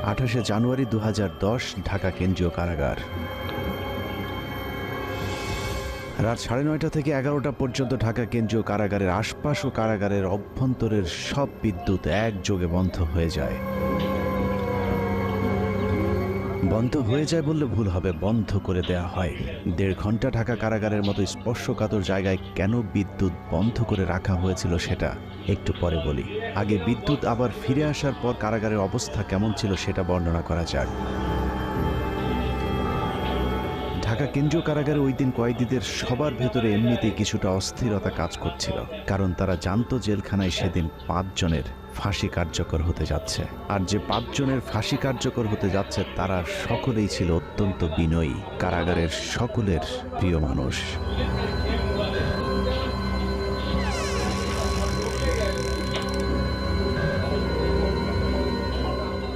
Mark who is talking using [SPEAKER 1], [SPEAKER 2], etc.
[SPEAKER 1] 28 জানুয়ারি 2010 ঢাকা কেন্দ্রীয় কারাগার। রাত 9:30 থেকে 11টা পর্যন্ত ঢাকা কেন্দ্রীয় কারাগারের আশপাশ ও কারাগারের অভ্যন্তরের সব বিদ্যুৎ একযোগে বন্ধ হয়ে যায়। বন্ধ হয়ে যায় বললে ভুল হবে, বন্ধ করে দেয়া হয়। 1.5 ঘন্টা ঢাকা কারাগারের মতো স্পর্শকাতর জায়গায় কেন বিদ্যুৎ বন্ধ করে রাখা হয়েছিল সেটা একটু পরে বলি। আগে বিদ্যুৎ আবার ফিরে আসার পর কারাগারের অবস্থা কেমন ছিল সেটা বর্ণনা করা যাক। ঢাকা কেন্দ্রীয় কারাগারে ওই দিন কয়েদিদের সবার ভেতরে এমনিতেই কিছুটা অস্থিরতা কাজ করছিল, কারণ তারা জানতো জেলখানায় সেদিন 5 জনের ফাঁসি কার্যকর হতে যাচ্ছে। আর যে 5 জনের ফাঁসি কার্যকর হতে যাচ্ছে তারা সকলেই ছিল অত্যন্ত বিনয়ী, কারাগারের সকলের প্রিয় মানুষ।